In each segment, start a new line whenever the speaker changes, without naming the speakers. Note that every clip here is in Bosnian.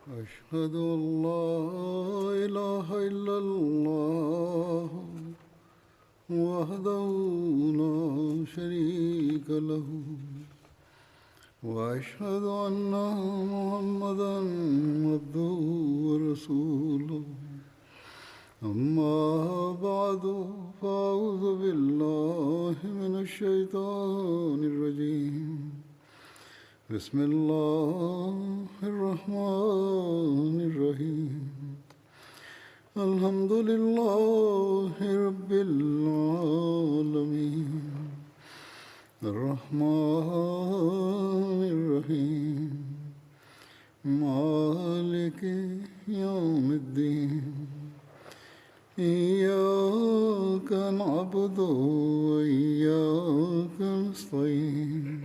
أشهد أن لا إله إلا الله وحده لا شريك له وأشهد أن محمدا عبده ورسوله أما بعد فأعوذ بالله من الشيطان الرجيم بسم الله الرحمن الرحيم الحمد لله رب العالمين الرحمن الرحيم مالك يوم الدين إياك نعبد وإياك نستعين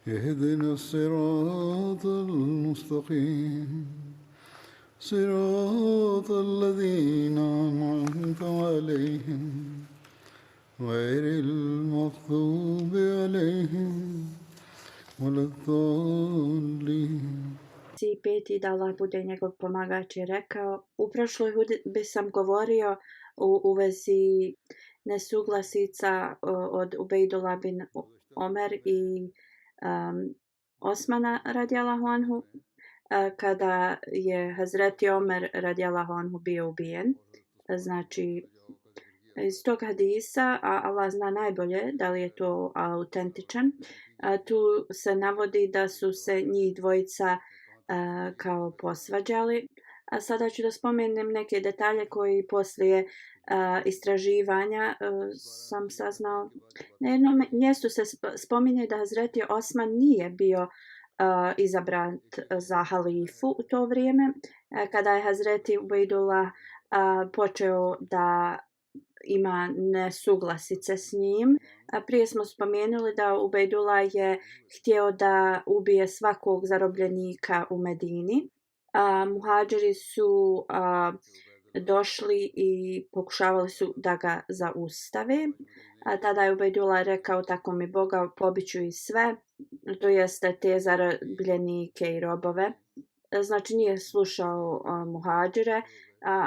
اهدنا الصراط المستقيم صراط الذين أنعمت عليهم غير المغضوب عليهم ولا الضالين.
Peti da Allah bude njegov pomagač je rekao, u prošloj hudbi sam govorio u vezi nesuglasica od Ubejdula bin Omer i Osmana radijallahu anhu, kada je Hazreti Omer radijallahu anhu bio ubijen. Znači, iz tog hadisa, a Allah zna najbolje da li je to autentičan, tu se navodi da su se njih dvojica kao posvađali. A sada ću da spomenem neke detalje koji poslije istraživanja sam saznao. Na jednom mjestu se spominje da Hazreti Osman nije bio izabran za halifu u to vrijeme, kada je Hazreti Ubejdullah počeo da ima nesuglasice s njim. Prije smo spomenuli da Ubejdullah je htio da ubije svakog zarobljenika u Medini. Muhadžiri su došli i pokušavali su da ga zaustave. Tada je Ubejdullah rekao, tako mi Boga, pobiću i sve, to jeste te zarobljenike i robove. Znači nije slušao muhadžire.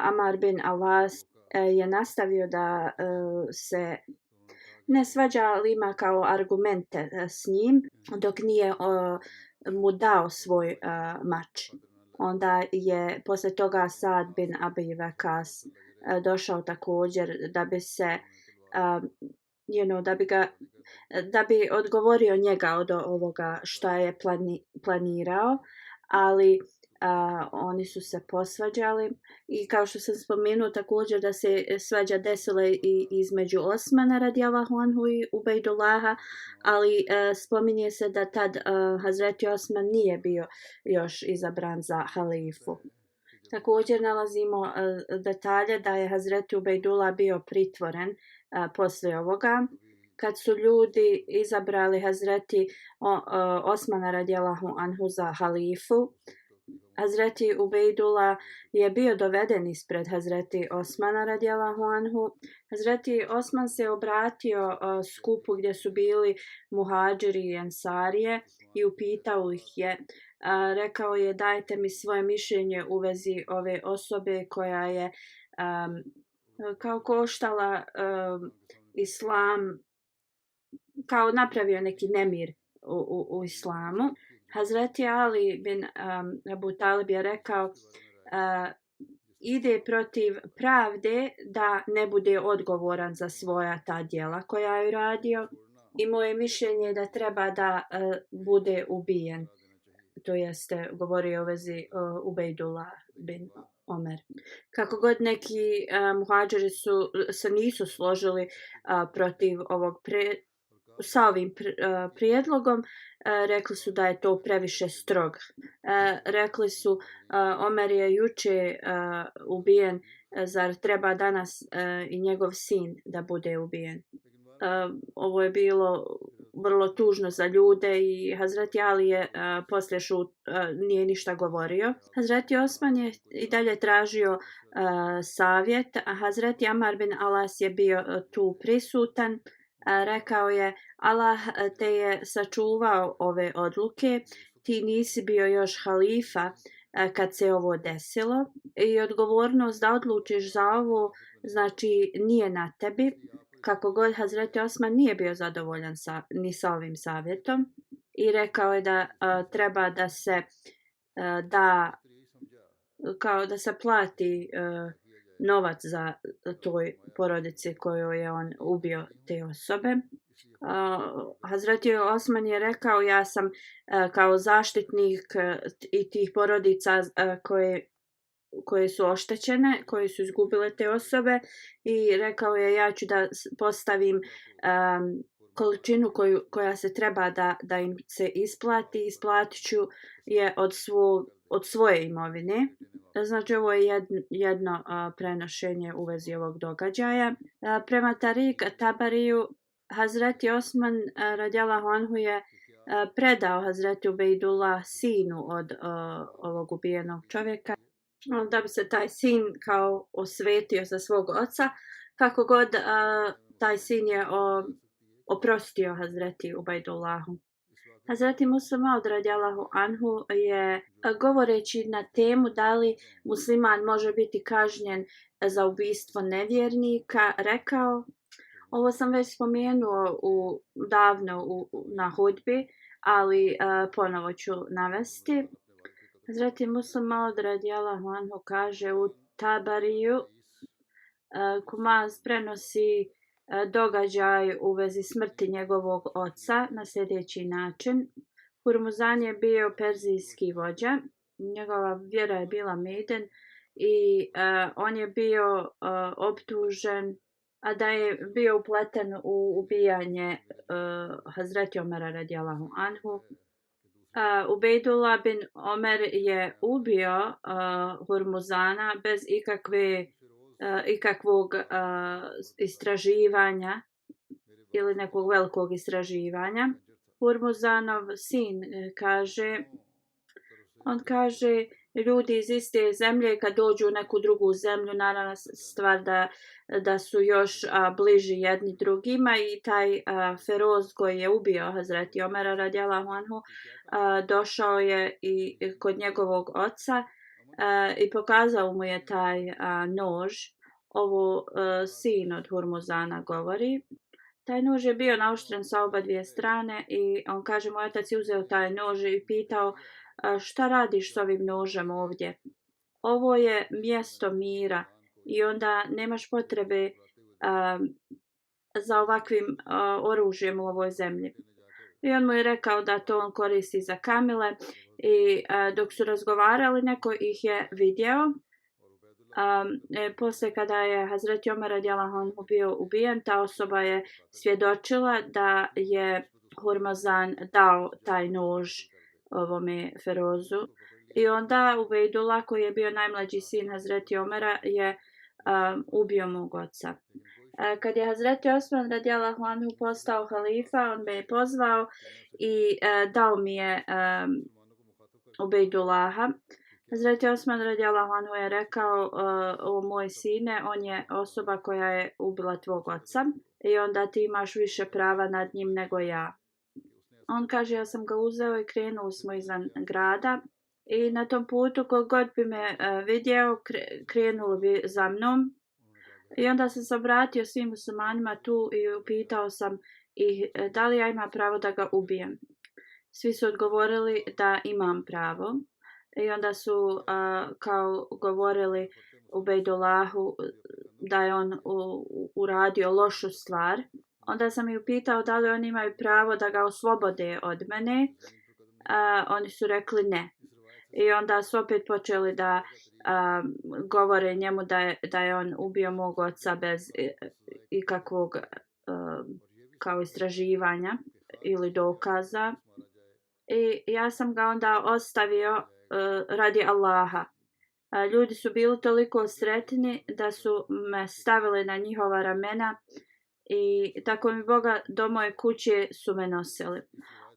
Amar bin Alas je nastavio da se ne svađa, ali ima kao argumente s njim, dok nije mu dao svoj mač. Onda je posle toga Sad bin Abi Waqas došao također da bi se da bi odgovorio njega od ovoga šta je planirao, ali oni su se posvađali. I kao što sam spomenuo također da se svađa desila i između Osmana radijallahu anhu i Ubejdullaha, ali spominje se da tad Hazreti Osman nije bio još izabran za halifu. Također nalazimo detalje da je Hazreti Ubejdullah bio pritvoren poslije ovoga. Kad su ljudi izabrali Hazreti Osmana radijallahu anhu za halifu, Hazreti Ubejdullah je bio doveden ispred Hazreti Osmana radijallahu anhu. Hazreti Osman se obratio skupu gdje su bili muhadžiri i ensarije i upitao ih je. Rekao je, dajte mi svoje mišljenje u vezi ove osobe koja je kao koštala islam, kao napravio neki nemir u islamu. Hazreti Ali bin Abu Talib je rekao, ide protiv pravde da ne bude odgovoran za svoja ta djela koja je radio, i moje mišljenje je da treba da bude ubijen. To jeste govorio u vezi Ubejdullah bin Omer. Kako god neki muhadžiri se nisu složili protiv ovog sa ovim prijedlogom, rekli su da je to previše strog. Rekli su, Omer je juče ubijen, zar treba danas i njegov sin da bude ubijen? Ovo je bilo vrlo tužno za ljude i Hazreti Ali je poslije nije ništa govorio. Hazreti Osman je i dalje tražio savjet, a Hazreti Amar bin Alas je bio tu prisutan. Rekao je, Allah te je sačuvao ove odluke, ti nisi bio još halifa, kad se ovo desilo i odgovornost da odlučiš za ovo znači nije na tebi. Kako god Hazreti Osman nije bio zadovoljan ni sa ovim savjetom i rekao je da treba da se kao da se plati novac za toj porodici kojoj je on ubio te osobe. Hazreti Osman je rekao ja sam kao zaštitnik i tih porodica koje su oštećene, koje su izgubile te osobe i rekao je ja ću da postavim količinu koja se treba da im se isplati. Isplatit ću je od svoje imovine. Znači ovo je jedno prenošenje u vezi ovog događaja. Prema Tariq Tabariju, Hazreti Osman radijallahu anhu je predao Hazreti Ubejdullah sinu od ovog ubijenog čovjeka da bi se taj sin kao osvetio za svog oca. Kako god taj sin je oprostio Hazreti Ubejdullahu. Hazreti Musa Maud radijallahu anhu je govoreći na temu da li musliman može biti kažnjen za ubijstvo nevjernika rekao, ovo sam već spomenuo davno na hudbi, ali ponovo ću navesti. Hazreti Musa Maud radijallahu anhu kaže u Tabariju, Kumaz prenosi događaj u vezi smrti njegovog oca na sljedeći način. Hurmuzan je bio perzijski vođa, njegova vjera je bila Meden i on je bio optužen, a da je bio upleten u ubijanje Hazreti Omera radijallahu anhu. Ubejdullah bin Omer je ubio Hurmuzana bez ikakvog istraživanja ili nekog velikog istraživanja. Hurmuzanov sin kaže ljudi iz iste zemlje kad dođu u neku drugu zemlju, naravno stvar da su još bliži jedni drugima i taj Feroz koji je ubio Hazreti Omera radijallahu anhu došao je i kod njegovog oca i pokazao mu je taj nož. Ovo sin od Hurmuzana govori. Taj nož je bio naoštren sa oba dvije strane i on kaže moj otac je uzeo taj nož i pitao šta radiš s ovim nožem ovdje? Ovo je mjesto mira i onda nemaš potrebe za ovakvim oružjem u ovoj zemlji. I on mu je rekao da to on koristi za kamile i dok su razgovarali neko ih je vidio. Poslije kada je Hazreti Omer radijallahu anhu bio ubijen, ta osoba je svjedočila da je Hurmuzan dao taj nož ovome Ferozu. I onda Ubejdullah koji je bio najmlađi sin Hazreti Omera je ubio mog oca. Kad je Hazreti Osman radijallahu anhu postao halifa, on me je pozvao i dao mi je Ubejdullaha. Hazreti Osman radijallahu anhu je rekao o moj sine, on je osoba koja je ubila tvog oca i onda ti imaš više prava nad njim nego ja. On kaže ja sam ga uzeo i krenuli smo izvan grada i na tom putu kogod bi me vidio krenulo bi za mnom. I onda sam se obratio svim muslimanima tu i upitao sam ih da li ja imam pravo da ga ubijem. Svi su odgovorili da imam pravo. I onda su kao govorili Ubejdullahu da je on uradio lošu stvar. Onda sam ih upitao da li oni imaju pravo da ga oslobode od mene. Oni su rekli ne. I onda su opet počeli da govore njemu da je on ubio mog oca bez ikakvog kao istraživanja ili dokaza. I ja sam ga onda ostavio radi Allaha. Ljudi su bili toliko sretni da su me stavili na njihova ramena i tako mi Boga do moje kuće su me nosili.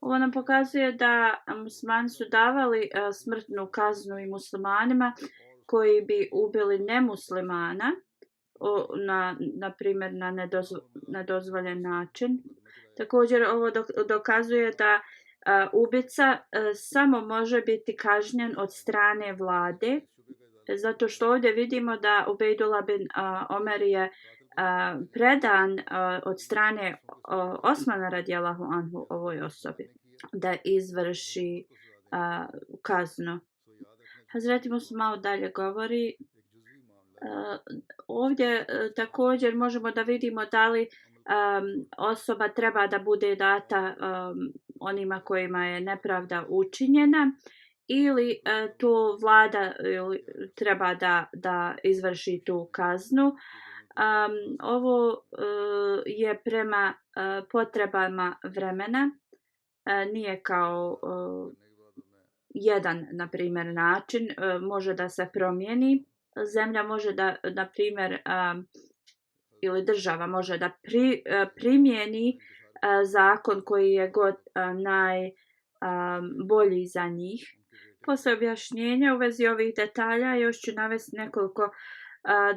Ovo nam pokazuje da muslimani su davali smrtnu kaznu i muslimanima koji bi ubili nemuslimana na primjer na nedozvoljen način. Također ovo dokazuje da ubica samo može biti kažnjen od strane vlade, zato što ovdje vidimo da Ubejdullah bin Omer je predan od strane Osmana radijallahu anhu ovoj osobi da izvrši kaznu. Hazreti Muslim malo dalje govori. Ovdje također možemo da vidimo da li osoba treba da bude data onima kojima je nepravda učinjena ili to vlada treba da izvrši tu kaznu. Ovo je prema potrebama vremena, nije kao jedan, na primjer, način, može da se promijeni. Zemlja može da, na primjer, ili država može da primijeni zakon koji je god najbolji za njih. Posle objašnjenja u vezi ovih detalja još ću navesti nekoliko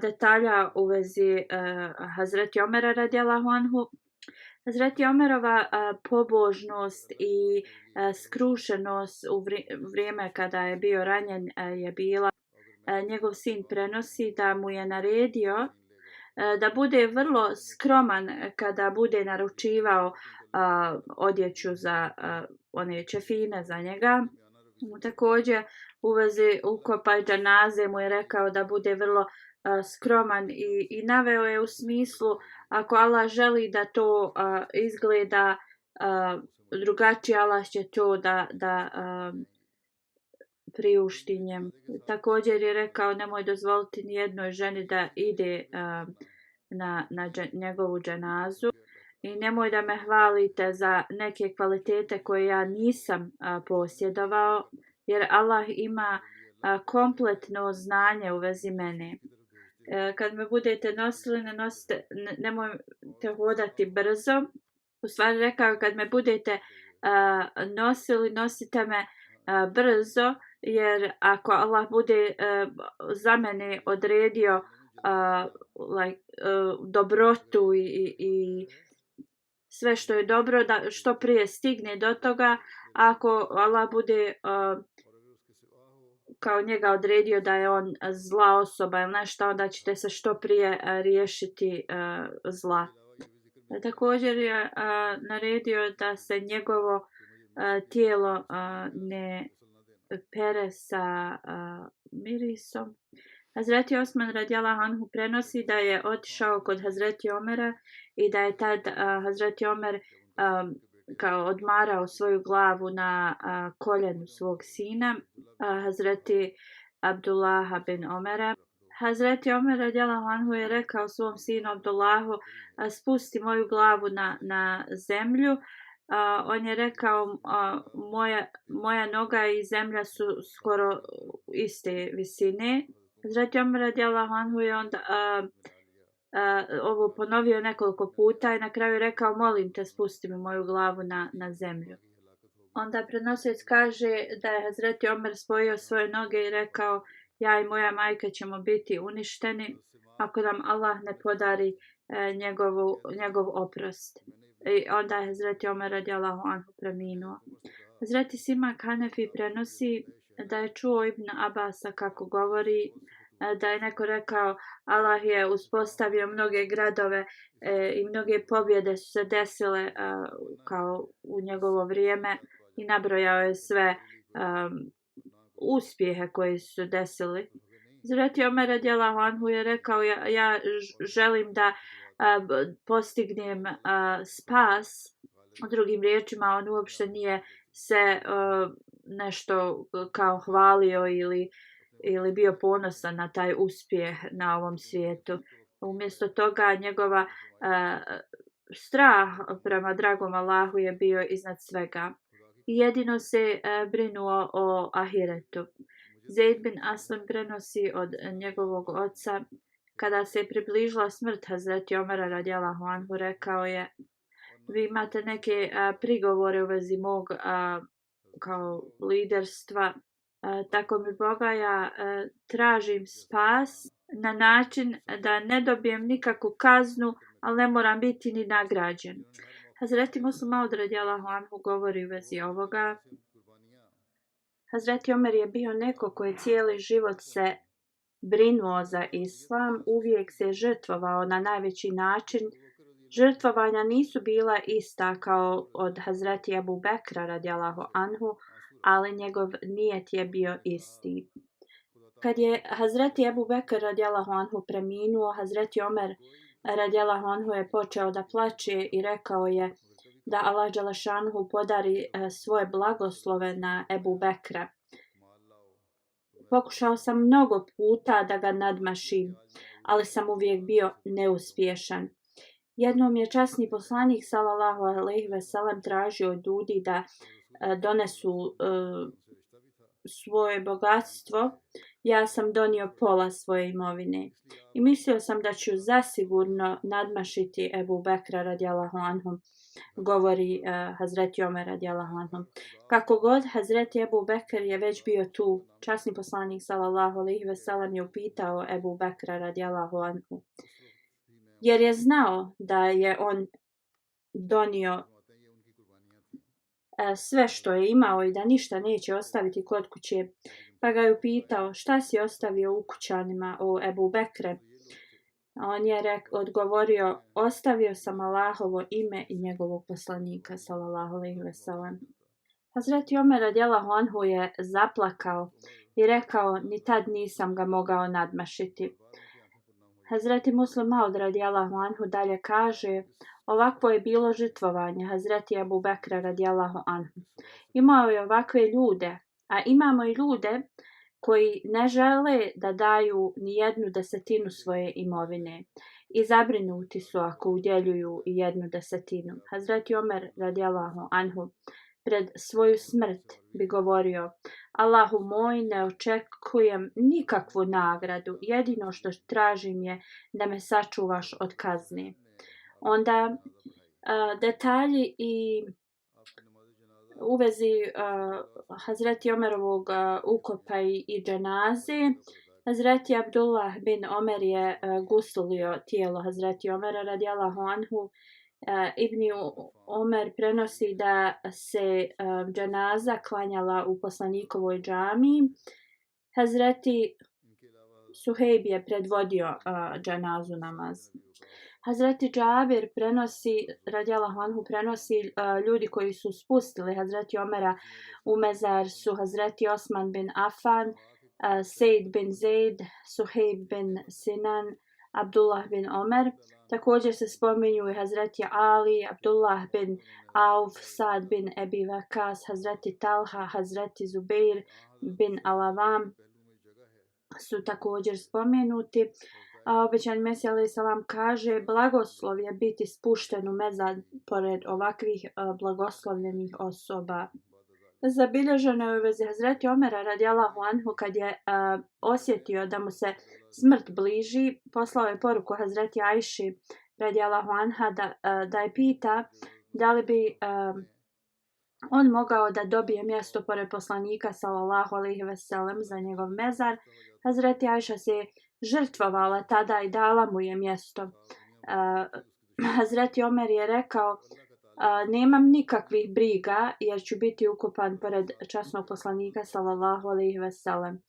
detalja u vezi Hazreti Omera radijallahu anhu. Hazreti Omerova pobožnost i skrušenost u vrijeme kada je bio ranjen je bila, njegov sin prenosi da mu je naredio da bude vrlo skroman kada bude naručivao odjeću za one čefine za njega. Također u vezi ukopa džanaze mu je rekao da bude vrlo skroman i naveo je u smislu ako Allah želi da to izgleda drugačije, Allah će to da priušti njemu. Također je rekao nemoj dozvoliti ni jednoj ženi da ide na njegovu dženazu i nemoj da me hvalite za neke kvalitete koje ja nisam posjedovao, jer Allah ima kompletno znanje u vezi mene. Kad me budete nosili, nemojte hodati brzo. U stvari rekao, kad me budete nosili, nosite me brzo, jer ako Allah bude za mene odredio dobrotu i sve što je dobro, da što prije stigne do toga. Ako Allah bude kao njega odredio da je on zla osoba ili nešto, onda ćete se što prije riješiti zla. Također je naredio da se njegovo tijelo ne pere sa mirisom. Hazreti Osman radijallahu anhu prenosi da je otišao kod Hazreti Omera i da je tad Hazreti Omer kao odmarao svoju glavu na koljenu svog sina, Hazreti Abdullaha bin Omera. Hazreti Omer radijallahu anhu je rekao svom sinu Abdullahu, spusti moju glavu na zemlju. On je rekao, moja noga i zemlja su skoro iste visine. Hazreti Omer radijallahu anhu je onda ovo ponovio nekoliko puta i na kraju rekao, molim te, spusti mi moju glavu na zemlju. Onda prenosioc kaže da je Hazreti Omer spojio svoje noge i rekao, ja i moja majka ćemo biti uništeni ako nam Allah ne podari njegov oprost. I onda je Hazreti Omer radijallahu anhu preminuo. Hazreti Simak Hanefi prenosi da je čuo Ibn Abasa kako govori, da je neko rekao Allah je uspostavio mnoge gradove i mnoge pobjede su se desile kao u njegovo vrijeme i nabrojao je sve uspjehe koji su se desili. Hazreti Omer radijallahu anhu je rekao ja želim da postignem spas. Drugim riječima, on uopšte nije se nešto kao hvalio ili bio ponosan na taj uspjeh na ovom svijetu. Umjesto toga njegova strah prema dragom Allahu je bio iznad svega. I jedino se brinuo o ahiretu. Zaid bin Aslam prenosi od njegovog oca, kada se je približila smrt Hazreti Omera radijallahu anhu, rekao je, vi imate neke prigovore u vezi mog kao liderstva, tako mi Boga ja tražim spas na način da ne dobijem nikakvu kaznu, ali ne moram biti ni nagrađen. Hazreti Muslim Maud radijallahu anhu govori u vezi ovoga. Hazreti Omer je bio neko koji cijeli život se brinuo za islam, uvijek se žrtvovao na najveći način. Žrtvovanja nisu bila ista kao od Hazreti Ebu Bekra radijallahu anhu, ali njegov nijet je bio isti. Kad je Hazreti Ebu Bekr radijallahu anhu preminuo, Hazreti Omer radijallahu anhu je počeo da plače i rekao je da Allah dželešanuhu podari svoje blagoslove na Ebu Bekra. Pokušao sam mnogo puta da ga nadmašim, ali sam uvijek bio neuspješan. Jednom je časni poslanik sallallahu alejhi ve sellem tražio od ljudi da donesu svoje bogatstvo. Ja sam donio pola svoje imovine i mislio sam da ću zasigurno nadmašiti Ebu Bekra radijallahu anhu, govori Hazreti Omer radijallahu anhu. Kako god, Hazreti Ebu Bekr je već bio tu. Časni poslanik sallallahu alejhi ve sellem je upitao Ebu Bekra radijallahu anhu, jer je znao da je on donio sve što je imao i da ništa neće ostaviti kod kuće. Pa ga je upitao, šta si ostavio u kućanima, o Ebu Bekre? On je odgovorio, ostavio sam Allahovo ime i njegovog poslanika sallallahu alejhi ve sellem. Hazreti Omer radijallahu anhu je zaplakao i rekao, ni tad nisam ga mogao nadmašiti. Hazreti Muslim Maud radijallahu anhu dalje kaže, ovakvo je bilo žrtvovanje Hazreti Ebu Bekra radijallahu anhu. Imao je ovakve ljude, a imamo i ljude koji ne žele da daju ni 1/10 svoje imovine i zabrinuti su ako udjeljuju i 1/10. Hazreti Omer radijallahu anhu pred svoju smrt bi govorio, Allahu moj, ne očekujem nikakvu nagradu, jedino što tražim je da me sačuvaš od kazne. Onda detalji i u vezi Hazreti Omerovog ukopa i dženaze. Hazreti Abdullah bin Omer je guslio tijelo Hazreti Omera radijallahu anhu. Ibn Omer prenosi da se dženaza klanjala u poslanikovoj džamiji. Hazreti Suhejb je predvodio dženazu namaz. Hazreti Džabir prenosi, radijallahu anhu prenosi, ljudi koji su spustili Hazreti Omera u mezar su Hazreti Osman bin Affan, Sejd bin Zaid, Suhejb bin Sinan, Abdullah bin Omer. Također se spominju i Hazreti Ali, Abdullah bin Auf, Sad bin Ebi Vakas, Hazreti Talha, Hazreti Zubeir bin Alavam su također spomenuti. A obećani Mesija alejhi selam kaže, blagoslov je biti spušten u mezar pored ovakvih blagoslovljenih osoba. Zabilježeno je u vezi Hazreti Omera radijallahu anhu kad je osjetio da mu se smrt bliži, poslao je poruku Hazreti Ajši radijallahu anha da je pita da li bi on mogao da dobije mjesto pored poslanika sallallahu alejhi ve sellem za njegov mezar. Hazreti Ajša se žrtvovala tada i dala mu je mjesto. Hazreti Omer je rekao, nemam nikakvih briga jer ću biti ukopan pored časnog poslanika sallallahu alejhi ve sellem.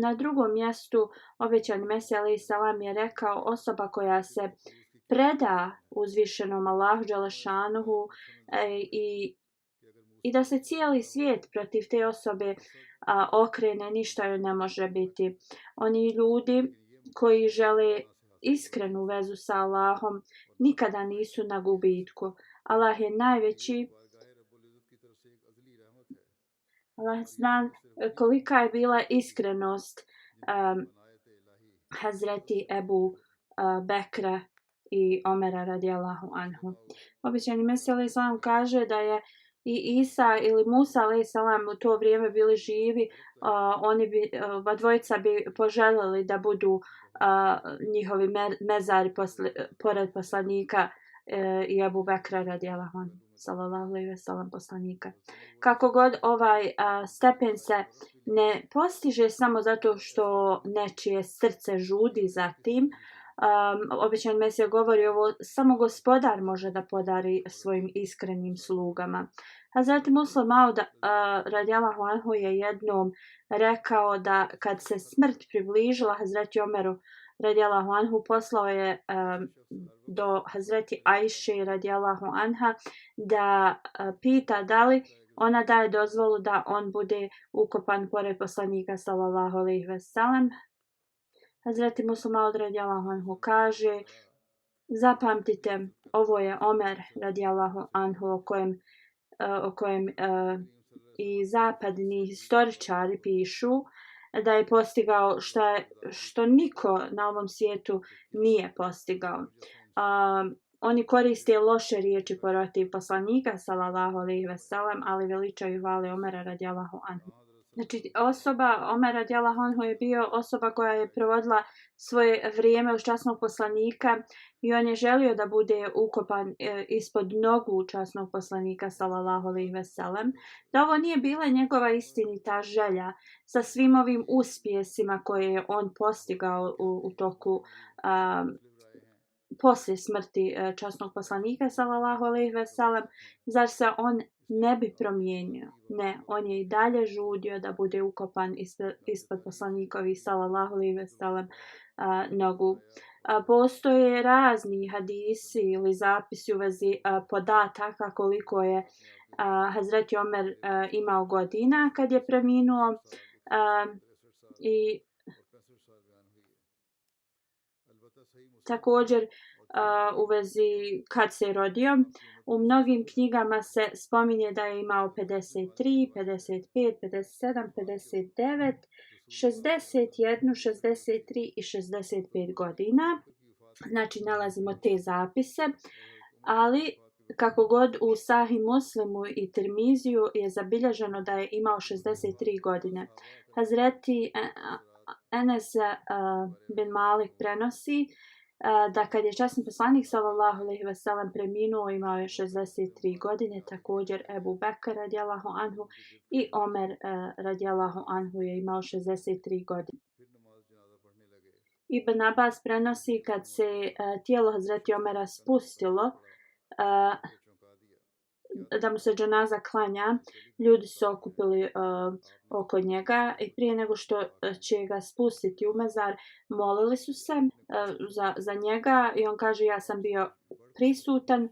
Na drugom mjestu obećani Mesija alejhi selam je rekao, osoba koja se preda uzvišenom Allahu dželešanuhu i da se cijeli svijet protiv te osobe okrene, ništa joj ne može biti. Oni ljudi koji žele iskrenu vezu sa Allahom nikada nisu na gubitku. Allah je najveći. Allah zna kolika je bila iskrenost Hazreti Ebu Bekra i Omera radijallahu anhu. Obećani Mesija alejhi selam kaže da je i Isa ili Musa alejhi selam u to vrijeme bili živi, oni bi, dvojica bi poželjeli da budu njihovi mezari pored poslanika i Ebu Bekra radijallahu anhu, sallallahu alejhi ve sellem poslanika. Kako god ovaj stepen se ne postiže samo zato što nečije srce žudi za tim, Običan Mesija govori ovo, samo gospodar može da podari svojim iskrenim slugama. Hazreti Musleh Maud radijallahu anhu je jednom rekao da kad se smrt približila Hazreti Omeru radijallahu anhu, poslao je do Hazreti Ajše radijallahu anha da pita da li ona daje dozvolu da on bude ukopan pored poslanika sallallahu alejhi ve sellem. Hazreti Musleh Maud radijallahu anhu kaže: zapamtite, ovo je Omer radijallahu anhu o kojem i zapadni historičari pišu da je postigao što niko na ovom svijetu nije postigao. Oni koriste loše riječi protiv poslanika sallallahu alejhi ve sellem, ali veličaju i hvale Omera radijallahu anhu. Znači, osoba Omer radijallahu anhu je bio osoba koja je provodila svoje vrijeme uz časnog poslanika i on je želio da bude ukopan ispod nogu časnog poslanika sallallahu alejhi ve sellem. Da ovo nije bila njegova istinita želja sa svim ovim uspjesima koje je on postigao u toku poslije smrti časnog poslanika sallallahu alejhi ve sellem, zar se on ne bi promijenio? Ne, on je i dalje žudio da bude ukopan ispod poslanikovi sallallahu alejhi ve sellem nogu. Postoje razni hadisi ili zapisi u vezi podataka koliko je Hazreti Omer imao godina kad je preminuo i također u vezi kad se rodio. U mnogim knjigama se spominje da je imao 53, 55, 57, 59, 61, 63 i 65 godina. Znači nalazimo te zapise, ali kako god u Sahih Muslimu i Tirmiziju je zabilježeno da je imao 63 godine. Hazreti Enes bin Malik prenosi da kad je časni poslanik sallallahu alejhi ve sellem preminuo, imao je 63 godine, također Ebu Bekr radijallahu anhu i Omer radijallahu anhu je imao 63 godine. Ibn Abbas prenosi kad se tijelo Hazreti Omera spustilo, da mu se dženaza klanja, ljudi su okupili oko njega i prije nego što će ga spustiti u mezar, molili su se za njega i on kaže: ja sam bio prisutan.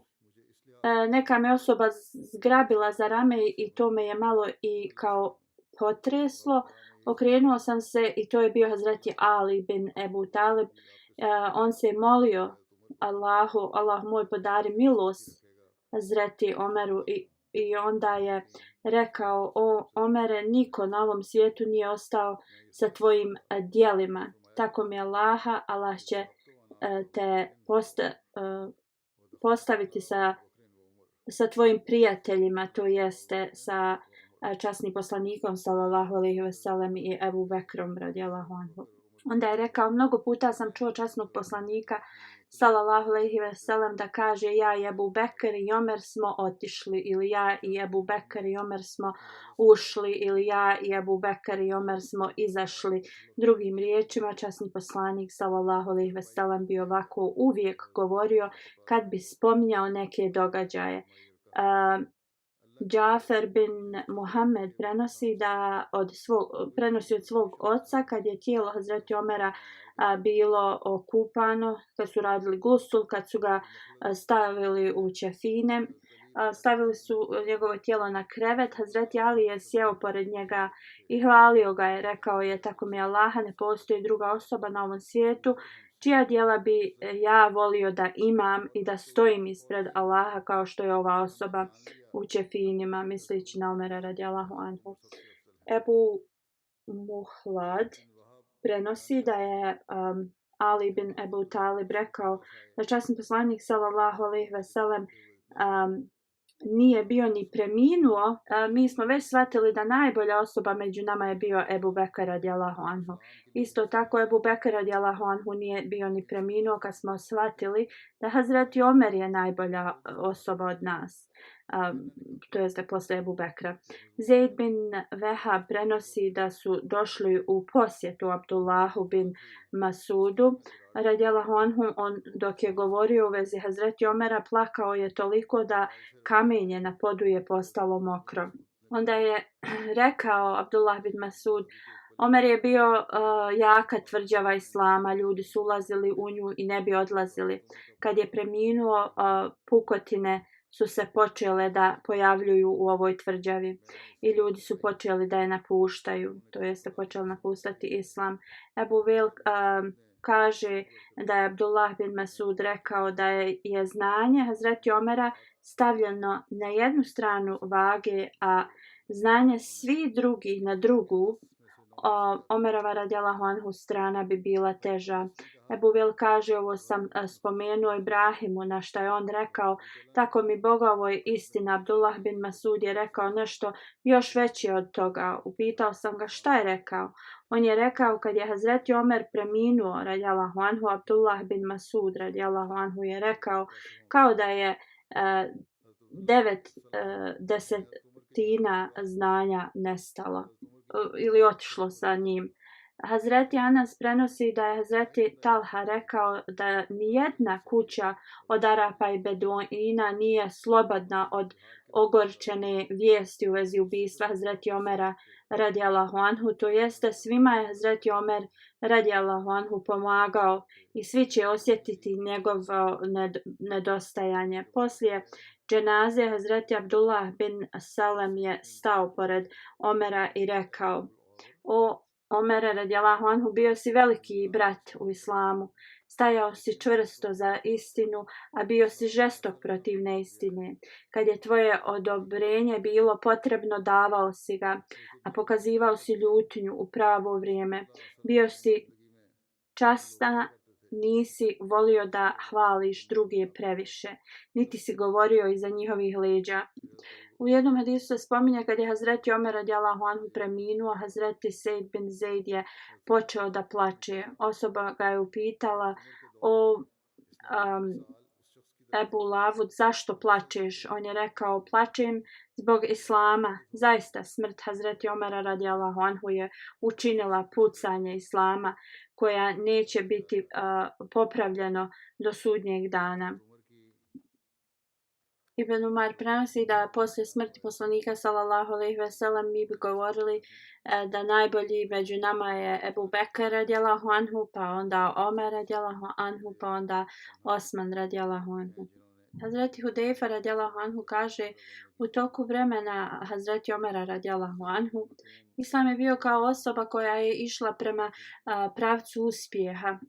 Neka me osoba zgrabila za rame i to me je malo i kao potreslo. Okrenuo sam se i to je bio Hazreti Ali bin Ebu Talib. On se molio Allahu: Allah moj, podari milost Hazreti Omeru i onda je rekao: o Omere, niko na ovom svijetu nije ostao sa tvojim djelima. Tako mi Allaha, Allah će te postaviti sa tvojim prijateljima, to jeste sa časnim poslanikom sallallahu alejhi ve sellem i Ebu Bekrom radijallahu anhu. Onda je rekao: mnogo puta sam čuo časnog poslanika sallallahu alejhi ve sellem da kaže: ja i Ebu Bekr i Omer smo otišli, ili ja i Ebu Bekr i Omer smo ušli, ili ja i Ebu Bekr i Omer smo izašli. Drugim riječima, časni poslanik sallallahu alejhi ve sellem bi ovako uvijek govorio kad bi spominjao neke događaje. Džafer bin Muhammed prenosi od svog oca kad je tijelo Hazreti Omera bilo okupano, kad su radili gusul, kad su ga stavili u ćefine, stavili su njegovo tijelo na krevet. Hazreti Ali je sjeo pored njega i hvalio ga je. Rekao je: tako mi Allaha, ne postoji druga osoba na ovom svijetu čija djela bi ja volio da imam i da stojim ispred Allaha kao što je ova osoba u ćefinima, misleći na Omera radijallahu anhu. Ebu Muhlad prenosi da je Ali bin Ebu Talib rekao da časni poslanik sallallahu alejhi ve sellem nije bio ni preminuo. Mi smo već shvatili da najbolja osoba među nama je bio Ebu Bekr radijallahu anhu. Isto tako Ebu Bekr radijallahu anhu nije bio ni preminuo kad smo shvatili da Hazreti Omer je najbolja osoba od nas. to jeste posle Ebu Bekra. Zeid bin Vehab prenosi da su došli u posjetu Abdullahu bin Masudu radijallahu anhu. On dok je govorio u vezi Hazreti Omera plakao je toliko da kamenje na podu je postalo mokro. Onda je rekao Abdullah bin Masud, Omer je bio jaka tvrđava Islama, ljudi su ulazili u nju i ne bi odlazili. Kad je preminuo, pukotine su se počele da pojavljuju u ovoj tvrđavi i ljudi su počeli da je napuštaju, to jeste počeli napuštati Islam. Ebu Vil kaže da je Abdullah bin Masud rekao da je znanje Hazreti Omera stavljeno na jednu stranu vage, a znanje svih drugih na drugu, Omerova radijallahu anhu strana bi bila teža. Ebu Vil kaže, ovo sam spomenuo Ibrahimu, na što je on rekao, tako mi Bogovo je istina. Abdullah bin Masud je rekao nešto još veće od toga. Upitao sam ga šta je rekao. On je rekao, kad je Hazreti Omer preminuo radijallahu anhu, Abdullah bin Masud radijallahu anhu je rekao kao da je 9/10 znanja nestalo ili otišlo sa njim. Hazreti Anas prenosi da je Hazreti Talha rekao da nijedna kuća od Arapa i Beduina nije slobodna od ogorčene vijesti u vezi ubistva Hazreti Omera radijallahu anhu, to jeste svima je Hazreti Omer radijallahu anhu pomagao i svi će osjetiti njegovo nedostajanje. Poslije dženaze Hazreti Abdullah bin Salam je stao pored Omera i rekao, o Omere radijallahu anhu, bio si veliki brat u islamu, stajao si čvrsto za istinu, a bio si žestok protiv neistine. Kad je tvoje odobrenje bilo potrebno, davao si ga, a pokazivao si ljutnju u pravo vrijeme. Bio si častan, nisi volio da hvališ druge previše, niti si govorio iza njihovih leđa. U jednom hadisu se spominje kad je Hazreti Omer radijallahu anhu preminuo, Hazreti Sejd bin Zeid je počeo da plače. Osoba ga je upitala, o Ebu Lavud, zašto plačeš? On je rekao, plačem zbog Islama. Zaista, smrt Hazreti Omera radijallahu anhu je učinila pucanje Islama koja neće biti popravljeno do sudnjeg dana. Ibn Umar prenosi da poslije smrti poslanika sallallahu alejhi ve sellem mi bi govorili da najbolji među nama je Ebu Bekr radijallahu anhu, pa onda Omer radijallahu anhu, pa onda Osman radijallahu anhu. Hazreti Hudejfa radijallahu anhu kaže, u toku vremena Hazreti Omera radijallahu anhu, Islam je bio kao osoba koja je išla prema pravcu uspjeha.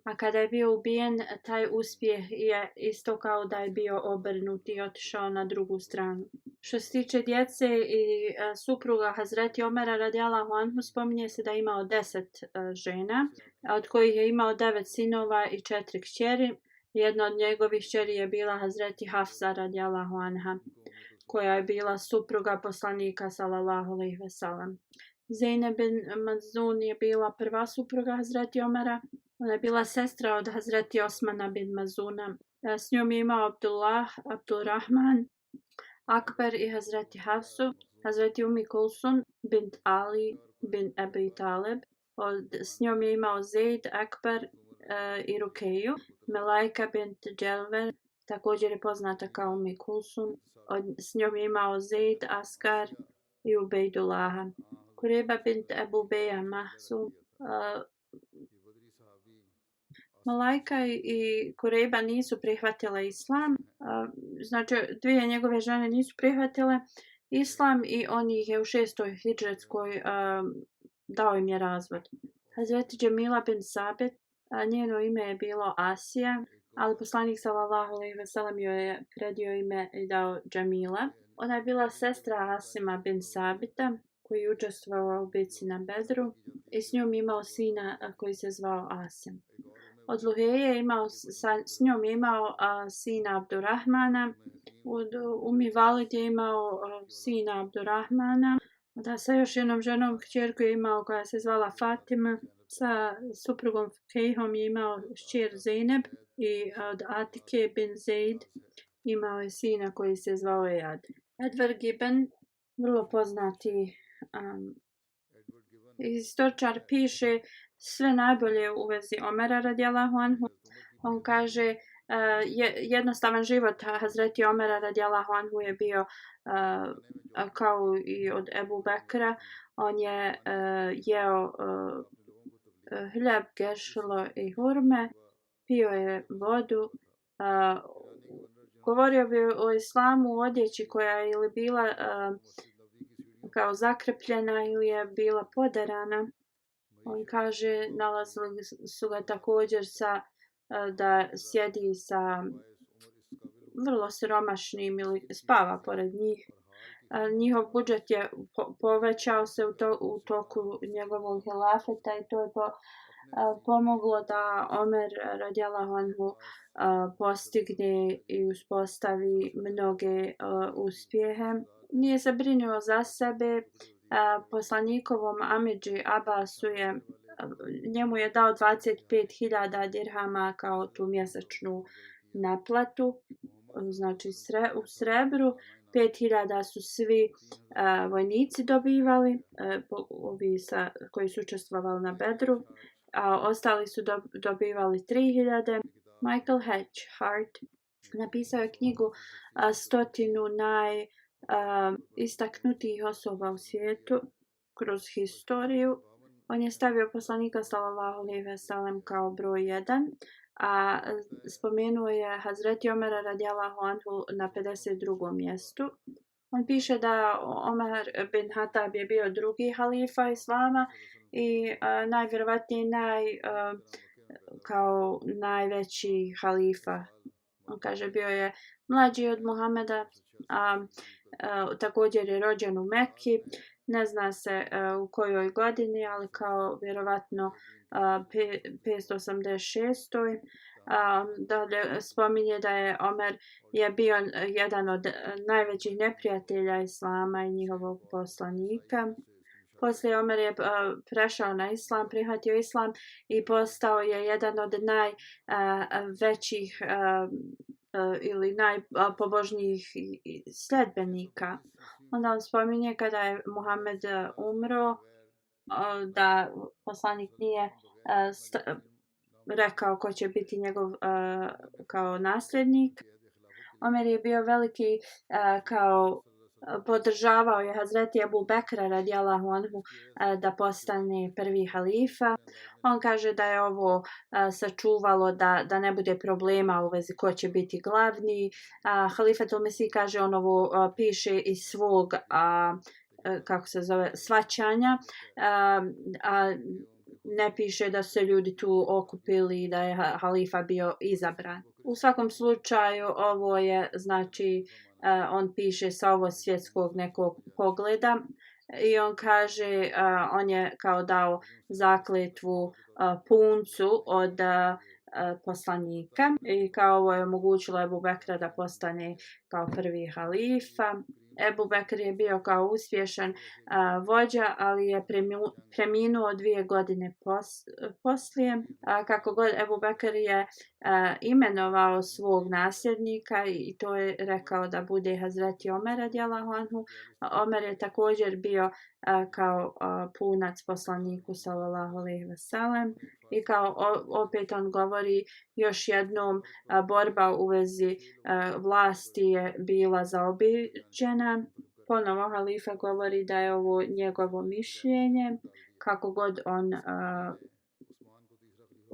A kada je bio ubijen, taj uspjeh je isto kao da je bio obrnut i otišao na drugu stranu. Što se tiče djece i supruga Hazreti Omera radijallahu anhu, spominje se da je imao 10 žena, od kojih je imao 9 sinova i 4 kćeri. Jedna od njegovih kćeri je bila Hazreti Hafsa radijallahu anha, koja je bila supruga poslanika sallallahu alejhi ve sellem. Zeynep bin Mazun je bila prva supruga Hazreti Omera. Ona je bila sestra od Hazreti Osmana bin Mazuna. S njom je imao Abdullah, Abdurrahman, Akbar i Hazreti Hafsu, Hazreti Umi Kulsun bint Ali bin Abi Talib. S njom je imao Zeid, Akbar i Rukeju. Melajka bint Dželver, također je poznata kao Umi Kulsun. S njom je imao Zeid, Askar i Ubejdullaha. Kureba bint Ebu Beja Mahsum. Malajka i Kurejba nisu prihvatile islam, znači dvije njegove žene nisu prihvatile islam i on ih je u 6. hidžretskoj dao im je razvod. Hazreti Džemila bin Sabit, njeno ime je bilo Asija, ali poslanik sallallahu alejhi ve sellem joj je predio ime i dao Džemila. Ona je bila sestra Asima bin Sabita, koji je učestvovao u bitci na Bedru i s njom imao sina koji se zvao Asim. Od Luheje s njom je imao sina Abdurrahmana, od Umi Valid je imao sina Abdurrahmana, da sa još jednom ženom kćerku je imao koja se zvala Fatima, sa suprugom Kejhom je imao kćer Zeynep i od Atike bin Zeid Imao je sina koji se zvao Ejad. Edward Gibbon, vrlo poznati historičar, piše sve najbolje u vezi Omera radijallahu anhu. On kaže jednostavan život Hazreti Omera radijallahu anhu je bio kao i od Ebu Bekra. On je jeo hljeb, gešlo i hurme, pio je vodu, govorio bi o islamu u odjeći koja je ili bila kao zakrpljena ili je bila poderana. On kaže nalazili su ga također da sjedi sa vrlo siromašnim ili spava pored njih. Njihov budžet je povećao se u toku njegovog hilafeta i to je pomoglo da Omer radijallahu anhu postigne i uspostavi mnoge uspjehe. Nije se brinuo za sebe. Poslanikovom amidži Abbasu njemu je dao 25.000 dirhama kao tu mjesečnu naplatu, znači u srebru. 5.000 su svi vojnici dobivali, ovi koji su učestvovali na Bedru, a ostali su dobivali 3.000. Michael H. Hart napisao je knjigu 100 najistaknutijih osoba u svijetu kroz historiju. On je stavio poslanika sallallahu alejhi ve sellem kao broj 1, a spomenuo je Hazreti Omera radijallahu anhu na 52. mjestu. On piše da Omer bin Hatab je bio drugi halifa islama i najvjerovatnije kao najveći halifa. On kaže bio je mlađi od Muhameda, također je rođen u Mekki. Ne zna se u kojoj godini, ali kao vjerovatno 586. Dalje spominje da je Omer bio jedan od najvećih neprijatelja islama i njihovog poslanika. Poslije Omer je prešao na islam, prihvatio islam i postao je jedan od najvećih ili najpobožnijih sljedbenika. Onda on spominje kada je Muhammed umro da poslanik nije rekao ko će biti njegov kao nasljednik. Omer je bio veliki kao podržavao je Hazreti Ebu Bekra radijallahu anhu da postane prvi halifa. On kaže da je ovo sačuvalo da ne bude problema u vezi ko će biti glavni. Halifatul Mesih kaže on ovo piše iz svog kako se zove svaćanja, ne piše da se ljudi tu okupili i da je halifa bio izabran. U svakom slučaju ovo je znači on piše sa ovo svjetskog nekog pogleda i on kaže on je kao dao zakletvu puncu od poslanika i kao ovo je omogućilo Ebu Bekra da postane kao prvi halifa. Ebu Bekr je bio kao uspješan vođa, ali je preminuo 2 godine poslije. Kako god Ebu Bekr je imenovao svog nasljednika i to je rekao da bude Hazreti Omer radijallahu anhu. Omer je također bio kao punac poslaniku sallallahu alejhi ve sellem i kao opet on govori još jednom borba u vezi vlasti je bila zaobiđena. Ponovo halifa govori da je ovo njegovo mišljenje, kako god on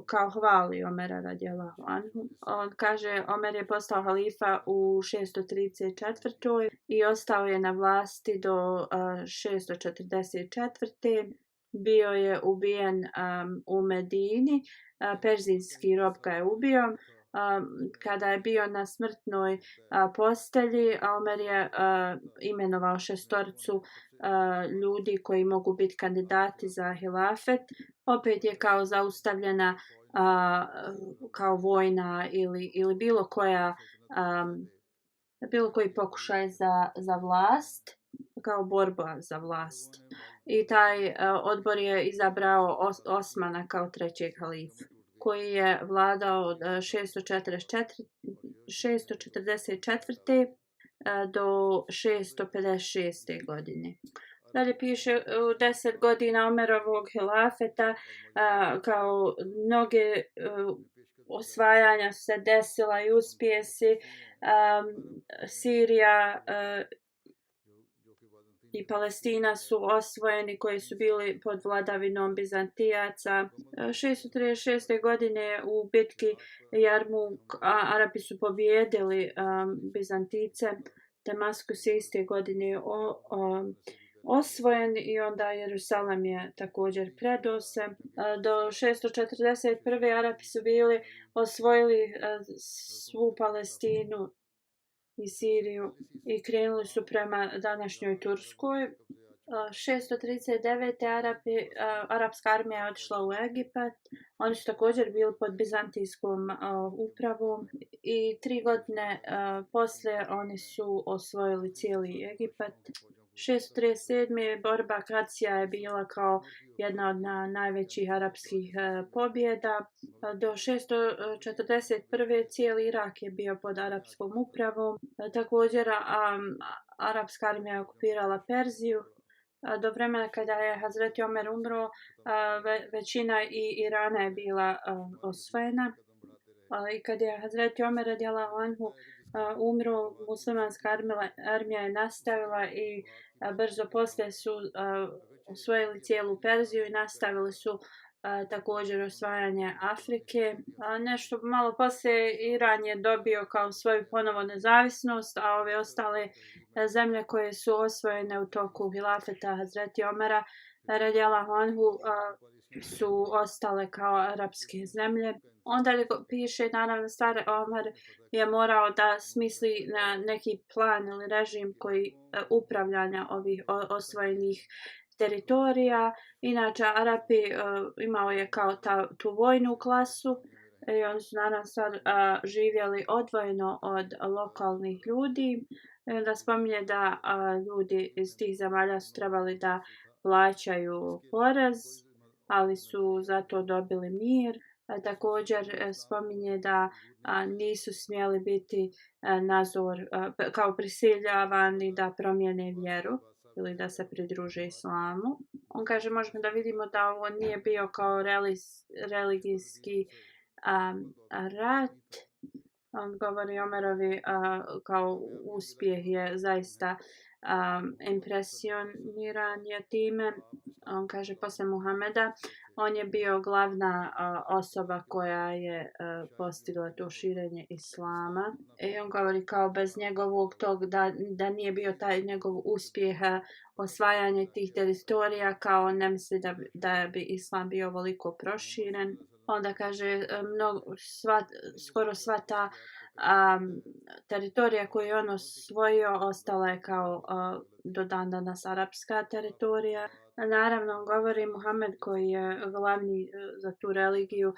kao hvali Omera radijallahu anhu. On kaže Omer je postao halifa u 634. i ostao je na vlasti do 644. Bio je ubijen u Medini, perzijski rob ga je ubio. Kada je bio na smrtnoj postelji, Omer je imenovao 6 ljudi koji mogu biti kandidati za hilafet. Opet je kao zaustavljena kao vojna ili bilo koji pokušaj za vlast, kao borba za vlast. I taj odbor je izabrao Osmana kao trećeg halifu, koji je vladao od 644. 644. Do 656. godine. Dalje piše u 10 godina Omerovog hilafeta kao mnoge osvajanja su se desila i uspjesi. Sirija i Palestina su osvojeni koji su bili pod vladavinom Bizantijaca. 636. godine u bitki Jarmuk Arapi su pobijedili Bizantice. Damaskus je iste godine osvojen i onda Jerusalem je također predao se. Do 641. Arapi su bili osvojili svu Palestinu i Siriju i krenuli su prema današnjoj Turskoj. 639. Arapska armija je otišla u Egipat. Oni su također bili pod bizantijskom upravom i 3 godine poslije oni su osvojili cijeli Egipat. 637. borba Kacija je bila kao jedna od najvećih arapskih pobjeda. Do 641. cijeli Irak je bio pod arapskom upravom. Također arapska armija je okupirala Perziju. Do vremena kada je Hazreti Omer umro, većina Irana je bila osvojena. I kada je Hazreti Omer radijallahu anhu umro, muslimanska armija je nastavila i brzo poslije su osvojili cijelu Perziju i nastavili su također osvajanje Afrike. Nešto malo poslije Iran je dobio kao svoju ponovo nezavisnost, a ove ostale zemlje koje su osvojene u toku hilafeta Hazreti Omera radijallahu anhu su ostale kao arapske zemlje. Onda piše, naravno, stari Omer je morao da smisli na neki plan ili režim koji upravljanja ovih osvojenih teritorija. Inače, Arapi imao je kao tu vojnu klasu i oni su naravno sad živjeli odvojeno od lokalnih ljudi. I onda spominje da ljudi iz tih zemalja su trebali da plaćaju porez, ali su zato dobili mir. Također spominje da nisu smjeli biti kao prisiljavani da promijene vjeru ili da se pridruže islamu. On kaže, možemo da vidimo da ovo nije bio kao religijski rat. On govori Omerovi kao uspjeh je zaista impresioniran je time. On kaže posle Muhameda on je bio glavna osoba koja je postigla to širenje islama. I on govori kao bez njegovog tog da nije bio taj njegov uspjeh osvajanje tih teritorija, kao ne misli da bi islam bio ovoliko proširen. Onda kaže skoro sva ta teritorija koju je on osvojio ostala je kao do dan danas arapska teritorija. Naravno, on govori Muhammed koji je glavni za tu religiju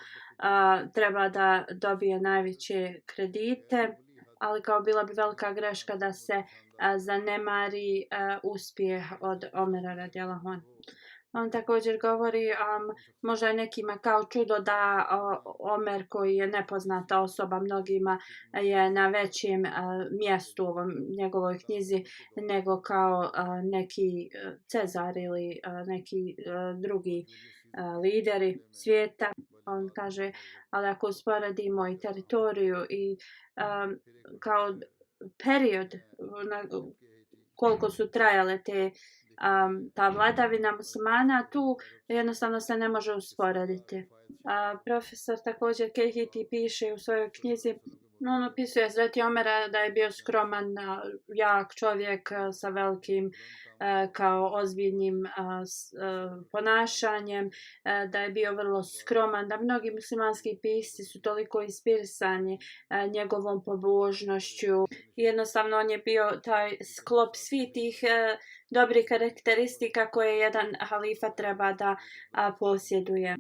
treba da dobije najveće kredite, ali kao bila bi velika greška da se zanemari uspjeh od Omera radijallahu anhu. On također govori, možda je nekima kao čudo da Omer koji je nepoznata osoba mnogima je na većem mjestu u ovom njegovoj knjizi nego kao neki Cezar ili neki drugi lideri svijeta. On kaže, ali ako usporedimo i teritoriju i kao period koliko su trajale ta vladavina muslimana, tu jednostavno se ne može usporediti. Profesor također Kehiti piše u svojoj knjizi, on opisuje Hazreti Omera da je bio skroman, jak čovjek sa velikim kao ozbiljnim ponašanjem, da je bio vrlo skroman, da mnogi muslimanski pisci su toliko inspirisani njegovom pobožnošću. Jednostavno on je bio taj sklop svih tih dobrih karakteristika koje jedan halifa treba da posjeduje.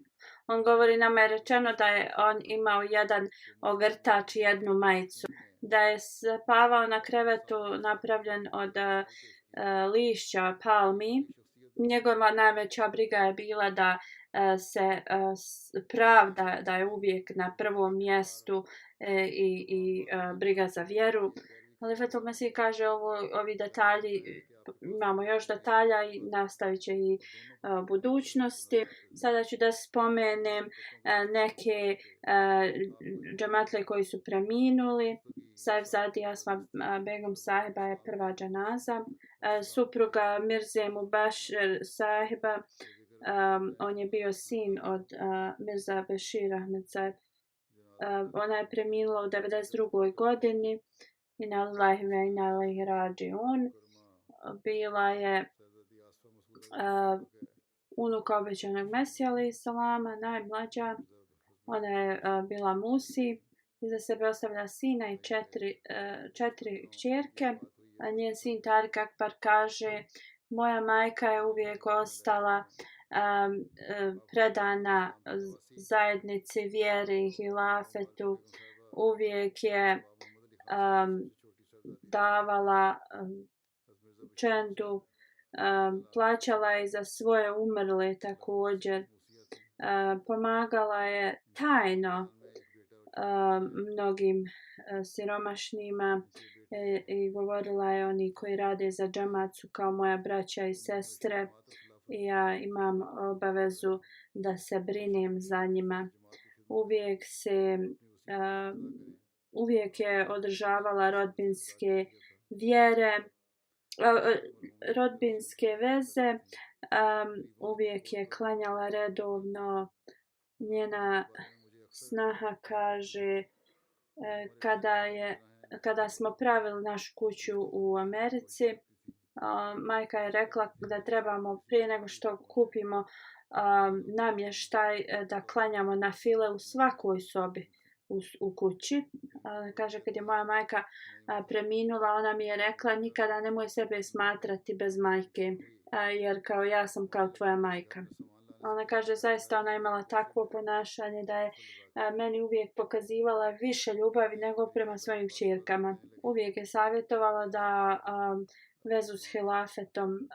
On govori, nama je rečeno da je on imao jedan ogrtač i jednu majicu, da je spavao na krevetu napravljen od lišća palmi njegova najveća briga je bila da se pravda da je uvijek na prvom mjestu i briga za vjeru. Halifatul Mesih kaže ovi detalji, imamo još detalja i nastavit će i budućnosti. Sada ću da spomenem neke džematle koji su preminuli. Saifzadi Asma Begum sahiba je prva džanaza. Supruga Mirze Mubashir sahiba, on je bio sin od Mirza Bešir Ahmed Saib. Ona je preminula u 92. godini. Inna lillahi wa inna ilaihi rađiun. Bila je unuka obećanog Mesija alejhi salama, najmlađa. Ona je bila Musi. Iza sebe ostavlja sina i četiri kćerke. Njen sin Tarik Akbar kaže: moja majka je uvijek ostala predana zajednici, vjeri, hilafetu. Uvijek je davala čendu, plaćala je za svoje umrle također, pomagala je tajno mnogim siromašnima i govorila je: oni koji rade za džemat su kao moja braća i sestre i ja imam obavezu da se brinem za njima. Uvijek je održavala rodbinske veze, uvijek je klanjala redovno. Njena snaha kaže: kada smo pravili našu kuću u Americi, majka je rekla da trebamo prije nego što kupimo namještaj da klanjamo na file u svakoj sobi u kući. Kaže, kad je moja majka preminula, ona mi je rekla: nikada nemoj sebe smatrati bez majke, jer kao ja sam kao tvoja majka. Ona kaže, zaista ona imala takvo ponašanje da je meni uvijek pokazivala više ljubavi nego prema svojim kćerkama. Uvijek je savjetovala da vezu s hilafetom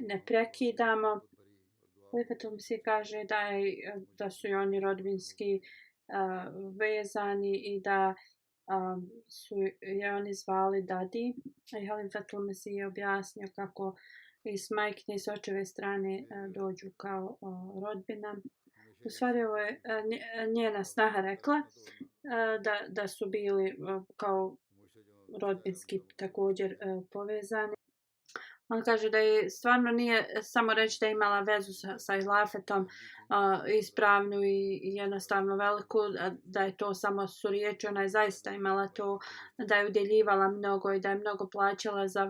ne prekidamo. Halifatul Mesih kaže da su i oni rodbinski vezani i da su je oni zvali Dadi. I Halifatul Mesih je objasnio kako i s majkine i s očeve strane dođu kao rodbina. U stvari ovo je njena snaha rekla da su bili kao rodbinski također povezani. On kaže da je stvarno nije samo reći da je imala vezu sa hilafetom ispravnu i jednostavno veliku, da je to samo su riječi. Ona je zaista imala to, da je udjeljivala mnogo i da je mnogo plaćala za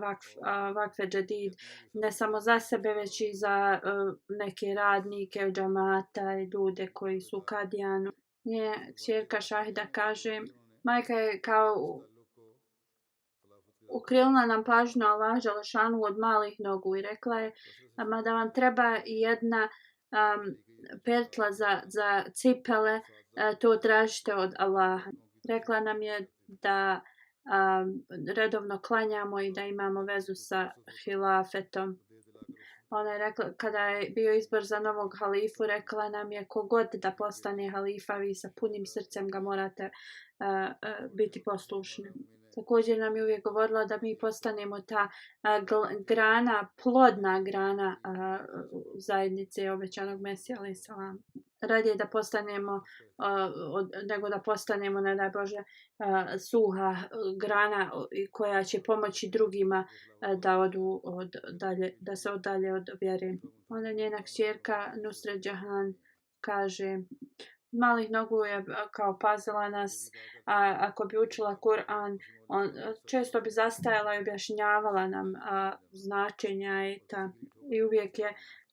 vakfe džedid, ne samo za sebe, već i za neke radnike džamata i ljude koji su u Kadijanu. Njena kćerka Šahida kaže: majka je kao ukrenula nam pažnju Allah dželešanu od malih nogu i rekla je: ma da vam treba jedna pertla za cipele, to tražite od Allaha. Rekla nam je da redovno klanjamo i da imamo vezu sa hilafetom. Ona je rekla, kada je bio izbor za novog halifu, rekla nam je: kogod da postane halifa, vi sa punim srcem ga morate biti poslušni. Također nam je uvijek govorila da mi postanemo ta grana, plodna grana zajednice obećanog Mesija alejhi selam. Radije da postanemo nego da postanemo, ne daj Bože, suha grana koja će pomoći drugima da odu da se odalje od vjere. Onda njena kćerka Nusret Jahan kaže: malih nogu je kao pazila nas, ako bi učila Kur'an, često bi zastajala i objašnjavala nam značenja i uvijek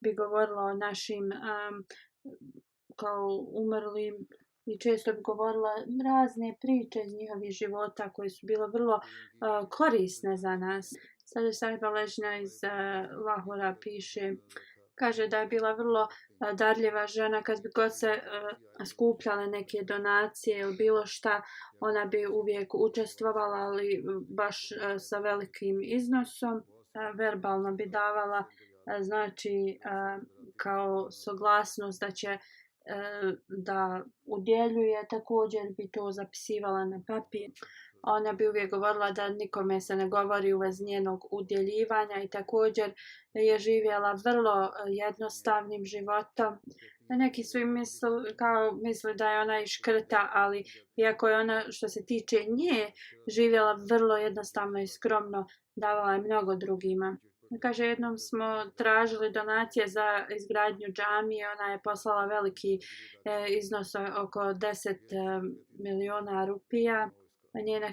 bi govorila o našim kao umrlim i često bi govorila razne priče iz njihovih života koje su bile vrlo korisne za nas. Sada Sahiba Ležna iz Lahora piše, kaže da je bila vrlo darljiva žena. Kad bi god se skupljale neke donacije ili bilo šta, ona bi uvijek učestvovala, ali baš sa velikim iznosom. Verbalno bi davala znači kao saglasnost da će da udjeljuje, također bi to zapisivala na papir. Ona bi uvijek govorila da nikome se ne govori u vezi njenog udjeljivanja i također je živjela vrlo jednostavnim životom. Neki su im misli da je ona i škrta, ali iako je ona što se tiče nje živjela vrlo jednostavno i skromno, davala je mnogo drugima. Kaže, jednom smo tražili donacije za izgradnju džamije, ona je poslala veliki iznos oko 10 miliona rupija. Njena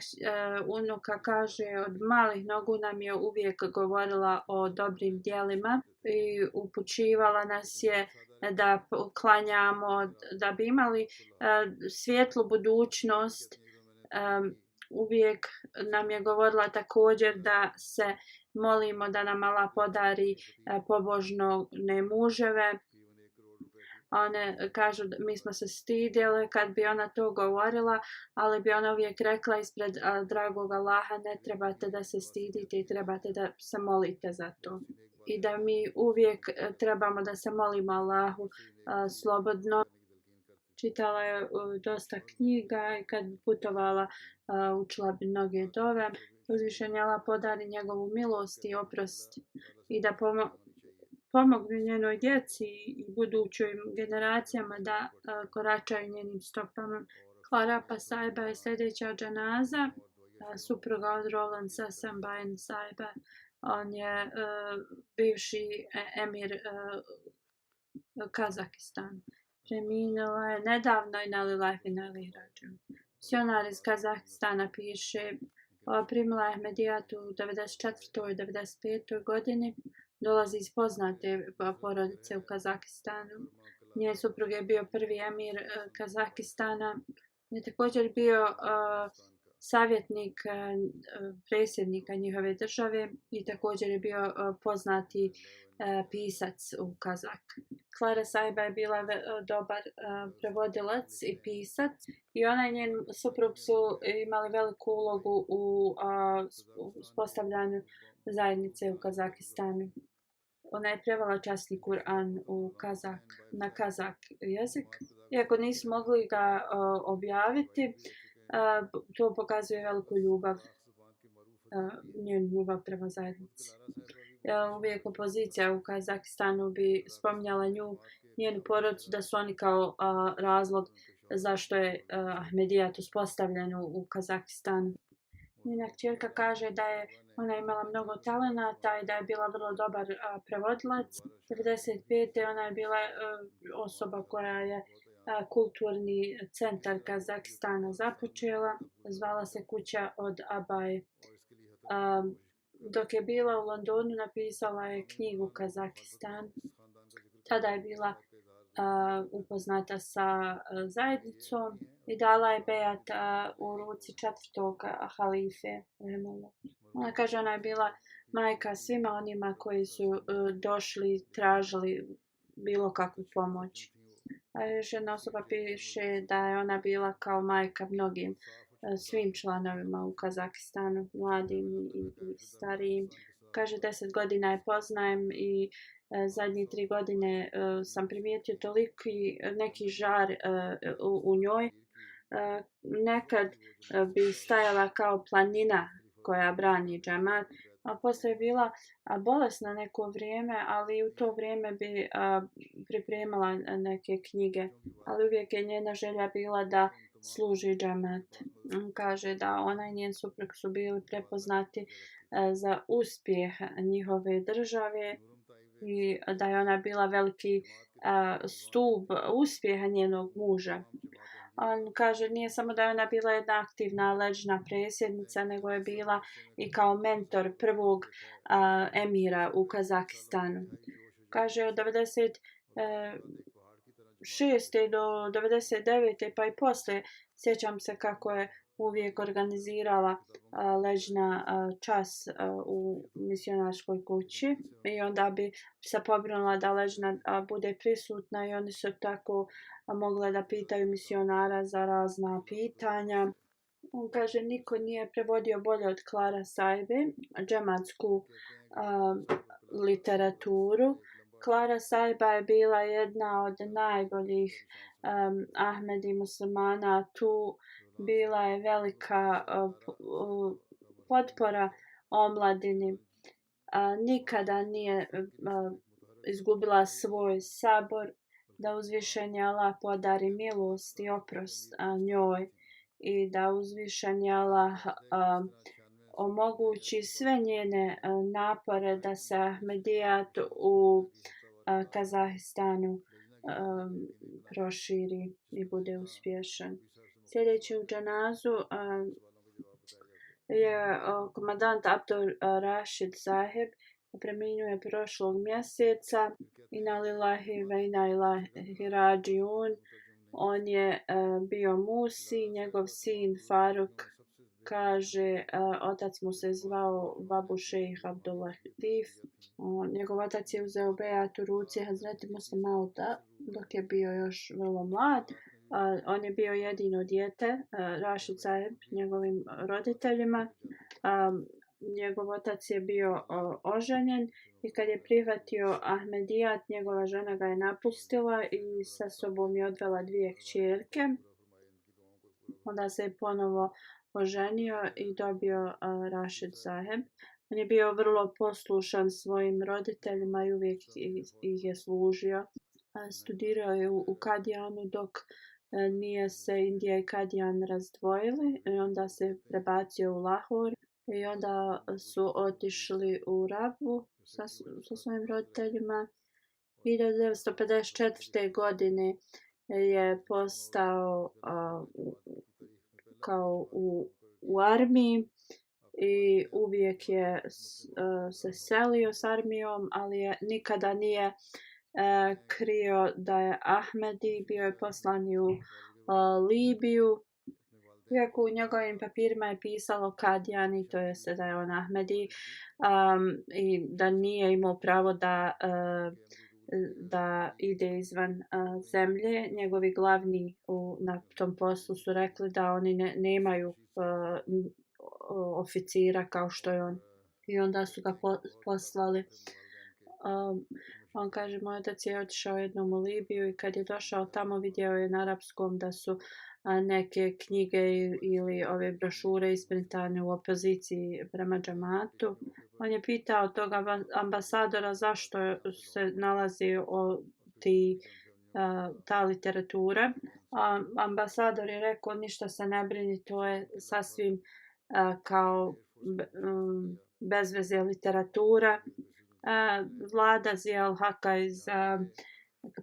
unuka kaže, od malih nogu nam je uvijek govorila o dobrim djelima i upućivala nas je da klanjamo, da bi imali svijetlu budućnost. Uvijek nam je govorila također da se molimo da nam Allah podari pobožne muževe. One kažu, mi smo se stidjeli kad bi ona to govorila, ali bi ona uvijek rekla ispred dragog Allaha, ne trebate da se stidite i trebate da se molite za to. I da mi uvijek trebamo da se molimo Allahu slobodno. Čitala je dosta knjiga i kad bi putovala učila bi mnoge dove. Uzvišeni Allah podari njegovu milost i oprost i da pomogne njenoj djeci i budućim generacijama da koračaju njenim stopama. Clara Pasaiba je sljedeća dženaza, supruga od Roland Sasambain Saiba. On je bivši emir Kazahstan. Preminula je nedavno i na lillahi wa inna ilaihi rađiun. Misionar iz Kazahstana piše, primila je Ahmedijatu u 94. i 95. godini. Dolazi iz poznate porodice u Kazahstanu. Njen suprug je bio prvi emir Kazahstana. Je također bio savjetnik predsjednika njihove države i također je bio poznati pisac u Kazak. Clara Saiba je bila dobar prevodilac i pisac i ona i njen suprug su imali veliku ulogu u uspostavljanju zajednice u Kazahstanu. Ona je prevala časni Kur'an na kazak jezik. Iako nisu mogli ga objaviti, to pokazuje veliku ljubav, njenu ljubav prema zajednici. Uvijek opozicija u Kazahstanu bi spominjala njenu porodicu da su oni kao razlog zašto je Ahmedijat uspostavljen u Kazahstanu. Njena kćerka kaže da je ona imala mnogo talenata i da je bila vrlo dobar prevodilac. 1995. ona je bila osoba koja je kulturni centar Kazahstana započela. Zvala se Kuća od Abaje. Dok je bila u Londonu napisala je knjigu Kazahstan. Tada je bila upoznata sa zajednicom i dala je bejat u ruci 4. halife. Ona kaže, ona je bila majka svima onima koji su došli, tražili bilo kakvu pomoć. A još jedna osoba piše da je ona bila kao majka mnogim svim članovima u Kazahstanu, mladim i starijim. Kaže, 10 godina je poznajem i zadnje 3 godine sam primijetio toliki neki žar u njoj. Nekad bi stajala kao planina koja brani džemat, a poslije je bila bolesna neko vrijeme, ali u to vrijeme bi pripremala neke knjige. Ali uvijek je njena želja bila da služi džemat. Kaže da ona i njen suprug su bili prepoznati za uspjeh njihove države i da je ona bila veliki stup uspjeha njenog muža. On kaže, nije samo da je ona bila jedna aktivna leđna predsjednica, nego je bila i kao mentor prvog emira u Kazahstanu. Kaže, od 96. do 99. pa i poslije, sjećam se kako je uvijek organizirala leđna čas u misionarskoj kući i onda bi se pobrinula da leđna bude prisutna i oni su tako mogle da pitaju misionara za razna pitanja. On kaže, niko nije prevodio bolje od Clara Saibe džematsku literaturu. Klara Saiba je bila jedna od najboljih Ahmedi muslimana. Tu bila je velika potpora omladini. Nikada nije izgubila svoj sabor, da uzvišeni Allah podari milost i oprost njoj i da uzvišeni Allah omogući sve njene napore da se Ahmedijat u Kazahistanu proširi i bude uspješan. Sljedeći u dženazu je komandant Abdul Rashid Saheb, preminuo je prošlog mjeseca. Inna lillahi wa inna ilaihi rađiun. On je bio Musi, njegov sin Faruk kaže, otac mu se zvao Babu Šejh Abdullah Latif. Njegov otac je uzeo bejat u ruci Hazreti Muslima Mauda dok je bio još vrlo mlad. On je bio jedino dijete Rashid Saheb njegovim roditeljima. Njegov otac je bio oženjen i kad je prihvatio Ahmedijat, njegova žena ga je napustila i sa sobom je odvela 2 kćerke. Onda se je ponovo oženio i dobio Rashid Saheb. On je bio vrlo poslušan svojim roditeljima i uvijek ih je služio. Studirao je u Kadijanu dok nije se Indija i Kadijan razdvojili i onda se prebacio u Lahore i onda su otišli u Rabu sa svojim roditeljima. 1954. godine je postao kao u armiji i uvijek je se selio s armijom, ali nikada nije krio da je Ahmedi. Bio je poslan u Libiju, iako u njegovim papirima je pisalo Kadijani, to je da je on Ahmedi, i da nije imao pravo da ide izvan zemlje. Njegovi glavni na tom poslu su rekli da oni nemaju oficira kao što je on. I onda su ga poslali. On kaže, moj otac je otišao jednom u Libiju i kad je došao tamo vidio je na arapskom da su neke knjige ili ove brošure isprintane u opoziciji prema džamatu. On je pitao toga ambasadora zašto se nalazi ta literatura. Ambasador je rekao, ništa se ne brini, to je sasvim kao bez veze literatura. Vlada Zia Haka iz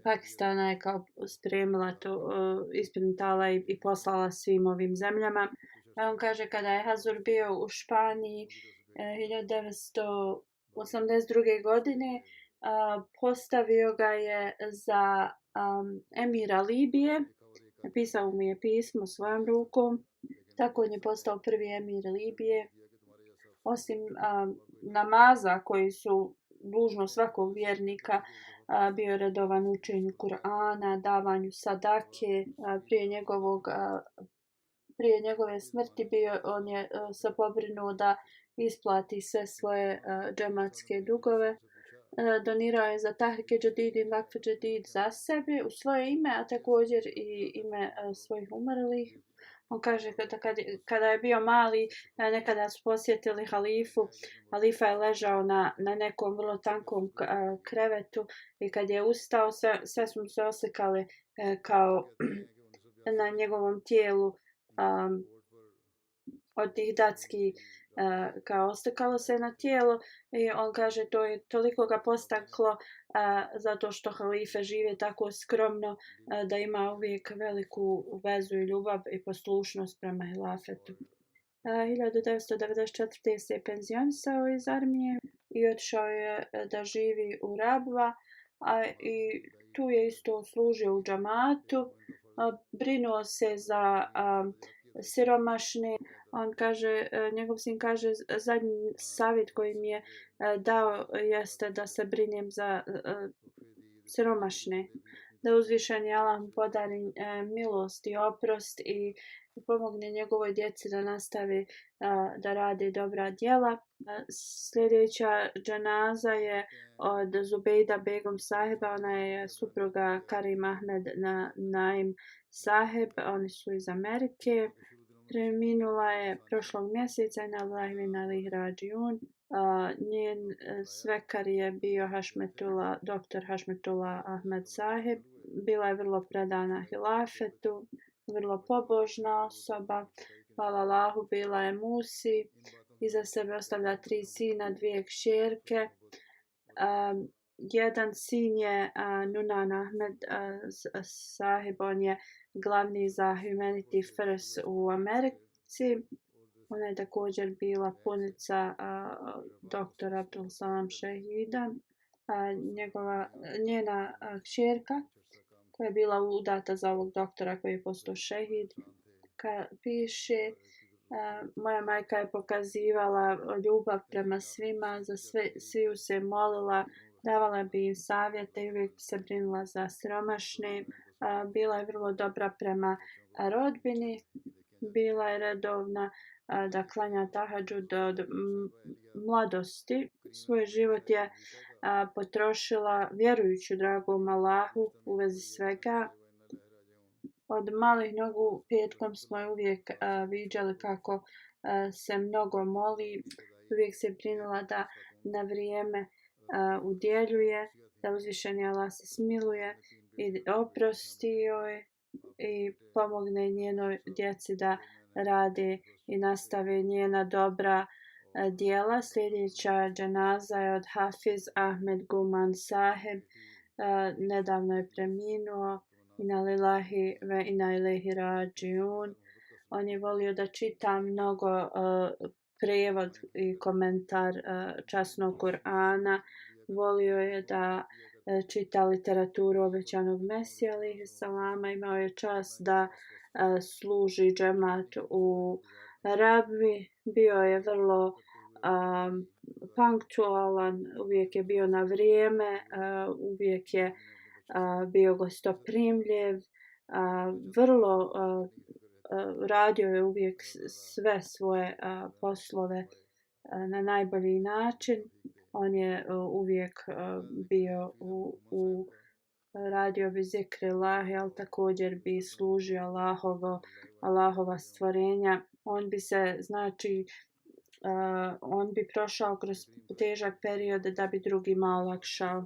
Pakistana je kao spremila to, isprintala i poslala svim ovim zemljama. On kaže, kada je Hazur bio u Španiji 1982. godine, postavio ga je za emira Libije. Napisao mu je pismo svojom rukom. Tako on je postao prvi emir Libije. Osim namaza koji su dužnost svakog vjernika, bio je redovan učenju Kur'ana, davanju sadake. Prije njegove smrti on je se pobrinuo da isplati sve svoje džematske dugove. Donirao je za Tahrike Džadid i Vakfe Džadid za sebe u svoje ime, a također i ime svojih umrlih. On kaže kada je bio mali, nekada su posjetili halifu. Halifa je ležao na nekom vrlo tankom krevetu i kad je ustao, sve su mu se oslikale kao na njegovom tijelu od tih datski kao oslikalo se na tijelo i on kaže to je toliko ga postaklo zato što halife žive tako skromno da ima uvijek veliku vezu i ljubav i poslušnost prema hilafetu. 1994. se je penzionisao iz armije i otišao je da živi u Rabva, i tu je isto služio u džamatu, brinuo se za siromašne. On kaže, njegov sin kaže, zadnji savjet koji mi je dao jeste da se brinem za siromašne. da uzvišeni Allah mu podari milost i oprost i pomogne njegovoj djeci da nastavi da rade dobra djela. Sljedeća dženaza je od Zubejda Begum Sahiba, ona je supruga Karim Ahmed Naim Sahib, oni su iz Amerike. Preminula je prošlog mjeseca i na Allahi wa inna ilaihi rađiun. Njen svekar je bio dr. Hašmetullah Ahmed Sahib. Bila je vrlo predana hilafetu, vrlo pobožna osoba. Hvala Allahu, bila je musi. Iza sebe ostavlja 3 sina, 2 kćerke. Jedan sin je Nunan Ahmed Sahib, on je glavni za Humanity First u Americi. Ona je također bila punica dr. Abdul Salam Šehida. Njena kćerka koja je bila udata za ovog doktora koji je postao šehid piše: moja majka je pokazivala ljubav prema svima, za sviju se molila, davala bi im savjete i uvijek se brinula za siromašne. Bila je vrlo dobra prema rodbini, bila je redovna da klanja tahadžud od mladosti. Svoj život je potrošila vjerujući dragom Allahu u vezi svega. Od malih nogu petkom smo je uvijek viđali kako se mnogo moli. Uvijek se brinula da na vrijeme udjeljuje, da uzvišeni Allah se smiluje i oprosti joj i pomogne njenoj djeci da rade i nastave njena dobra djela. Sljedeća dženaza je od Hafiz Ahmed Guman Saheb. Nedavno je preminuo. Inna lillahi wa inna ilaihi rađiun. On je volio da čita mnogo prevod i komentar časnog Kur'ana. Volio je da čita literaturu obećanog Mesija alejhi salama. Imao je čast da služi džemat u Rabbi. Bio je vrlo punktualan, uvijek je bio na vrijeme, uvijek je bio gostoprimljiv, vrlo radio je uvijek sve svoje poslove na najbolji način. On je uvijek bio radio bi zikri Allahi, ali također bi služio Allahova stvorenja. On bi se, znači, on bi prošao kroz težak period da bi drugima olakšao.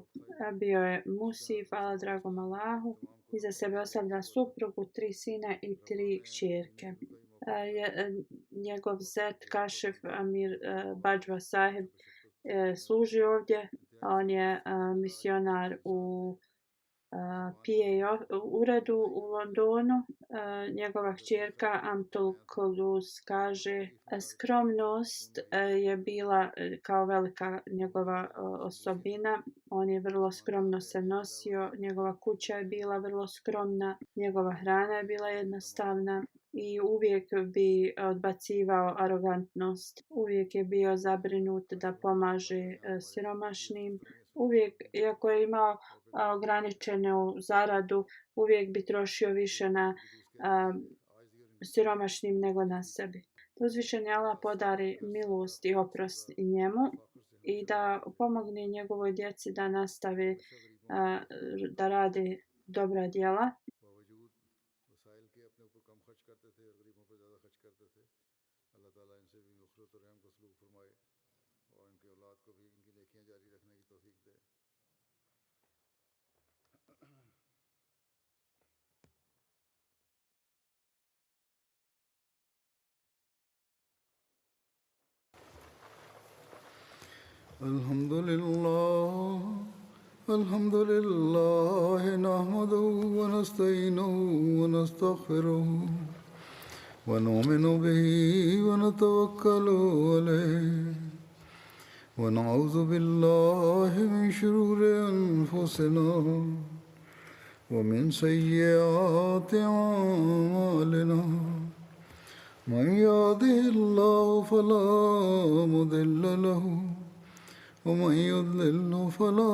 Bio je musi, hvala dragom Allahu. Iza sebe ostavlja suprugu, 3 sina i 3 kćerke. Njegov zet Kašif Amir Bajwa Sahib služi ovdje. On je misionar u PA uredu u Londonu. Njegova kćerka Amtul Kolus kaže: skromnost je bila kao velika njegova osobina. On je vrlo skromno se nosio, njegova kuća je bila vrlo skromna, njegova hrana je bila jednostavna i uvijek bi odbacivao arogantnost. Uvijek je bio zabrinut da pomaže siromašnim. Uvijek, iako je imao ograničenu zaradu, uvijek bi trošio više na siromašnim nego na sebi. Uzvišeni Allah podari milost i oprost njemu i da pomogne njegovoj djeci da nastave da rade dobra djela.
الحمد لله نحمده ونستعينه ونستغفره ونؤمن به ونتوكل عليه ونعوذ بالله من شرور أنفسنا ومن سيئات أعمالنا من يهده الله فلا مضل له ومن يضلل فلا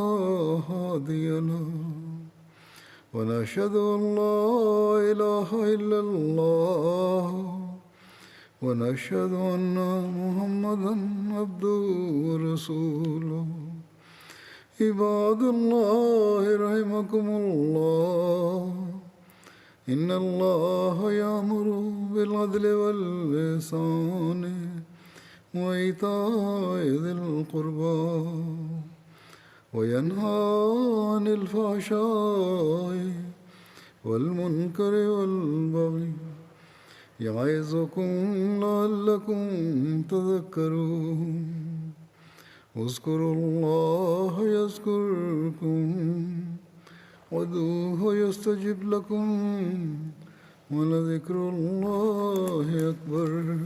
هادي له ونشهد أن لا إله إلا الله ونشهد أن محمدا عبده ورسوله عباد الله رحمكم الله إن الله يأمر بالعدل والإحسان وإيتاء ذي القربى وينهى عن الفحشاء والمنكر والبغي يعظكم لعلكم تذكرون اذكروا الله يذكركم وادعوه يستجب لكم ولذكر الله أكبر